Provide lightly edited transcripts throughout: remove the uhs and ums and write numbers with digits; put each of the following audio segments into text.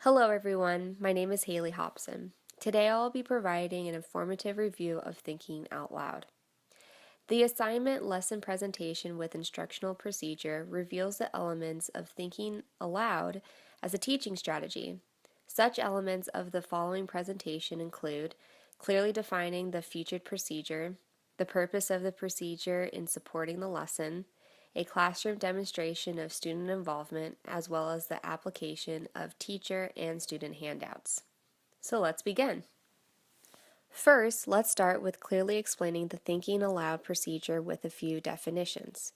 Hello everyone, my name is Haley Hobson. Today I'll be providing an informative review of Thinking Out Loud. The assignment lesson presentation with instructional procedure reveals the elements of thinking aloud as a teaching strategy. Such elements of the following presentation include clearly defining the featured procedure, the purpose of the procedure in supporting the lesson, a classroom demonstration of student involvement, as well as the application of teacher and student handouts. So let's begin. First, let's start with clearly explaining the thinking aloud procedure with a few definitions.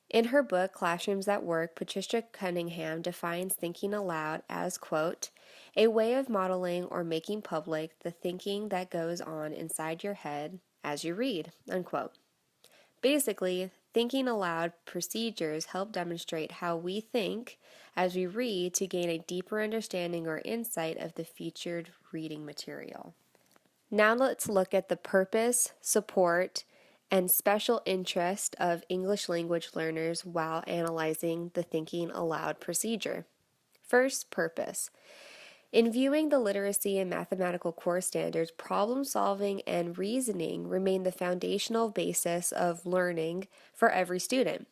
In her book, Classrooms That Work, Patricia Cunningham defines thinking aloud as, quote, a way of modeling or making public the thinking that goes on inside your head as you read, unquote. Basically, thinking aloud procedures help demonstrate how we think as we read to gain a deeper understanding or insight of the featured reading material. Now let's look at the purpose, support, and special interest of English language learners while analyzing the thinking aloud procedure. First, purpose. In viewing the literacy and mathematical core standards, problem solving and reasoning remain the foundational basis of learning for every student.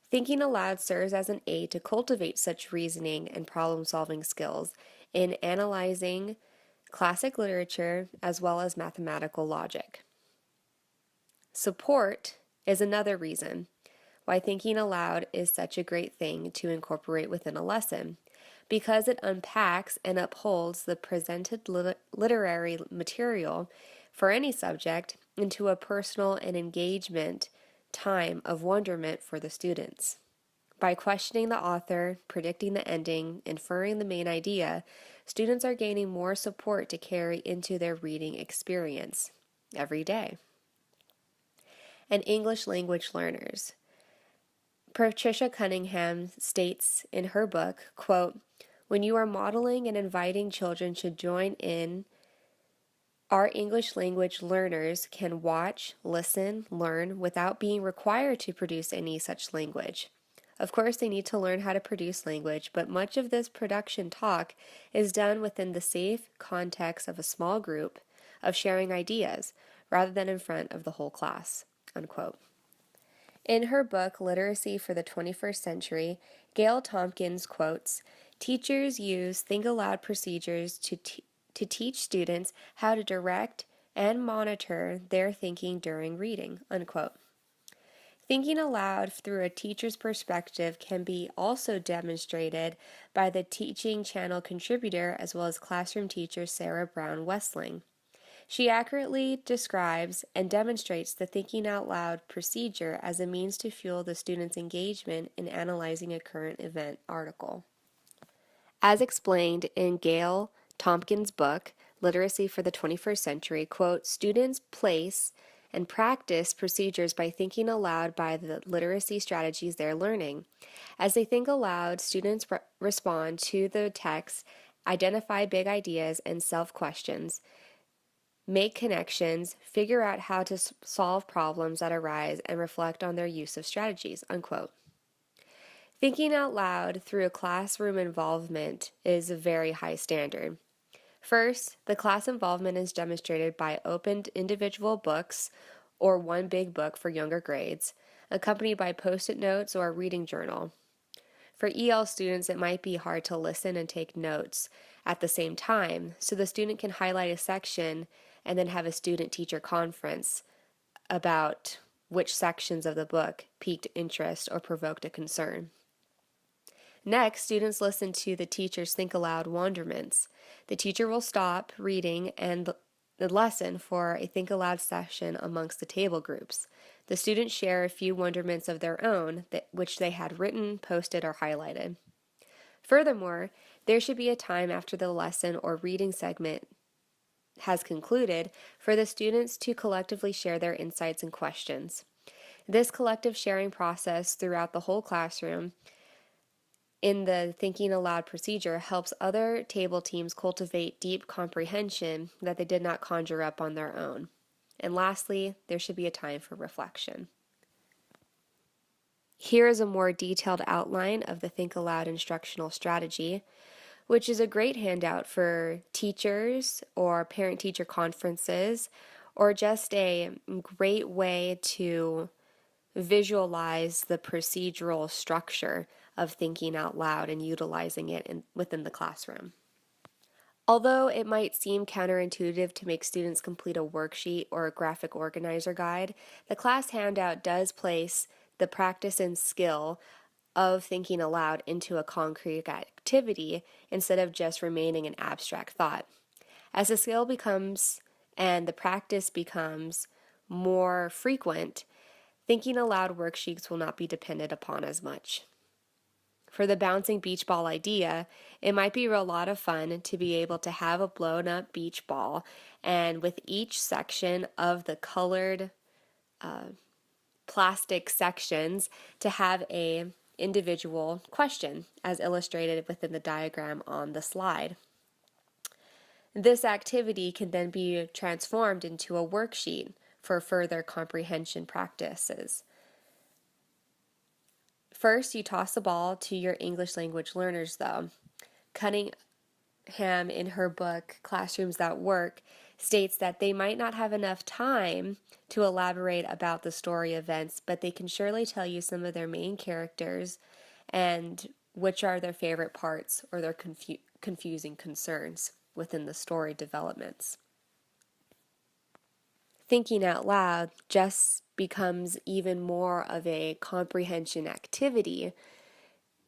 Thinking aloud serves as an aid to cultivate such reasoning and problem solving skills in analyzing classic literature as well as mathematical logic. Support is another reason why thinking aloud is such a great thing to incorporate within a lesson, because it unpacks and upholds the presented literary material for any subject into a personal and engagement time of wonderment for the students. By questioning the author, predicting the ending, inferring the main idea, students are gaining more support to carry into their reading experience every day. And English language learners. Patricia Cunningham states in her book, quote, when you are modeling and inviting children to join in, our English language learners can watch, listen, learn without being required to produce any such language. Of course, they need to learn how to produce language, but much of this production talk is done within the safe context of a small group of sharing ideas rather than in front of the whole class, unquote. In her book, Literacy for the 21st Century, Gail Tompkins quotes, teachers use think aloud procedures to teach students how to direct and monitor their thinking during reading, unquote. Thinking aloud through a teacher's perspective can be also demonstrated by the teaching channel contributor as well as classroom teacher Sarah Brown Westling. She accurately describes and demonstrates the thinking out loud procedure as a means to fuel the student's engagement in analyzing a current event article. As explained in Gail Tompkins' book, Literacy for the 21st Century, quote, students place and practice procedures by thinking aloud by the literacy strategies they're learning. As they think aloud, students respond to the text, identify big ideas and self-questions, make connections, figure out how to solve problems that arise, and reflect on their use of strategies, unquote. Thinking out loud through a classroom involvement is a very high standard. First, the class involvement is demonstrated by opened individual books or one big book for younger grades, accompanied by post-it notes or a reading journal. For EL students, it might be hard to listen and take notes at the same time, so the student can highlight a section and then have a student-teacher conference about which sections of the book piqued interest or provoked a concern. Next, students listen to the teacher's think aloud wonderments. The teacher will stop reading and the lesson for a think aloud session amongst the table groups. The students share a few wonderments of their own which they had written, posted, or highlighted. Furthermore, there should be a time after the lesson or reading segment has concluded for the students to collectively share their insights and questions. This collective sharing process throughout the whole classroom in the thinking aloud procedure helps other table teams cultivate deep comprehension that they did not conjure up on their own. And lastly, there should be a time for reflection. Here is a more detailed outline of the Think Aloud instructional strategy. which is a great handout for teachers or parent-teacher conferences, or just a great way to visualize the procedural structure of thinking out loud and utilizing it within the classroom. Although it might seem counterintuitive to make students complete a worksheet or a graphic organizer guide, the class handout does place the practice and skill of thinking aloud into a concrete activity instead of just remaining an abstract thought. As the skill becomes and the practice becomes more frequent, thinking aloud worksheets will not be depended upon as much. For the bouncing beach ball idea, it might be a lot of fun to be able to have a blown up beach ball, and with each section of the colored plastic sections to have a individual question as illustrated within the diagram on the slide. This activity can then be transformed into a worksheet for further comprehension practices. First, you toss the ball to your English language learners, though. Cunningham, in her book, Classrooms That Work, states that they might not have enough time to elaborate about the story events, but they can surely tell you some of their main characters and which are their favorite parts or their confusing concerns within the story developments. Thinking out loud just becomes even more of a comprehension activity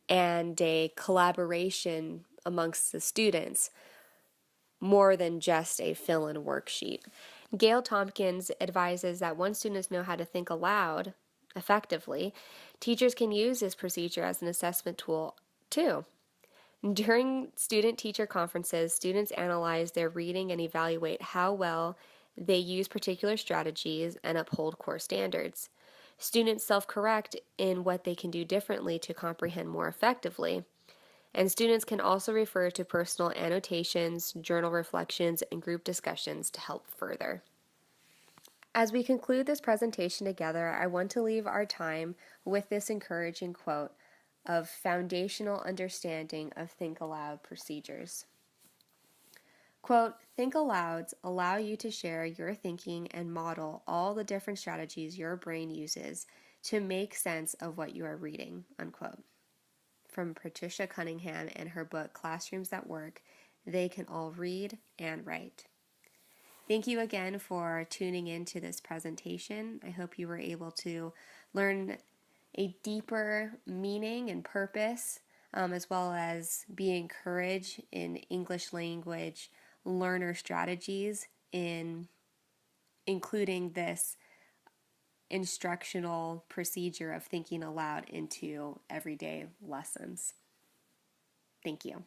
and a collaboration amongst the students more than just a fill-in worksheet. Gail Tompkins advises that once students know how to think aloud effectively, teachers can use this procedure as an assessment tool too. During student-teacher conferences, students analyze their reading and evaluate how well they use particular strategies and uphold core standards. Students self-correct in what they can do differently to comprehend more effectively. And students can also refer to personal annotations, journal reflections, and group discussions to help further. As we conclude this presentation together, I want to leave our time with this encouraging quote of foundational understanding of Think Aloud procedures. Quote, Think Alouds allow you to share your thinking and model all the different strategies your brain uses to make sense of what you are reading, unquote. From Patricia Cunningham and her book, Classrooms That Work, They Can All Read and Write. Thank you again for tuning in to this presentation. I hope you were able to learn a deeper meaning and purpose, as well as be encouraged in English language learner strategies in including this instructional procedure of thinking aloud into everyday lessons. Thank you.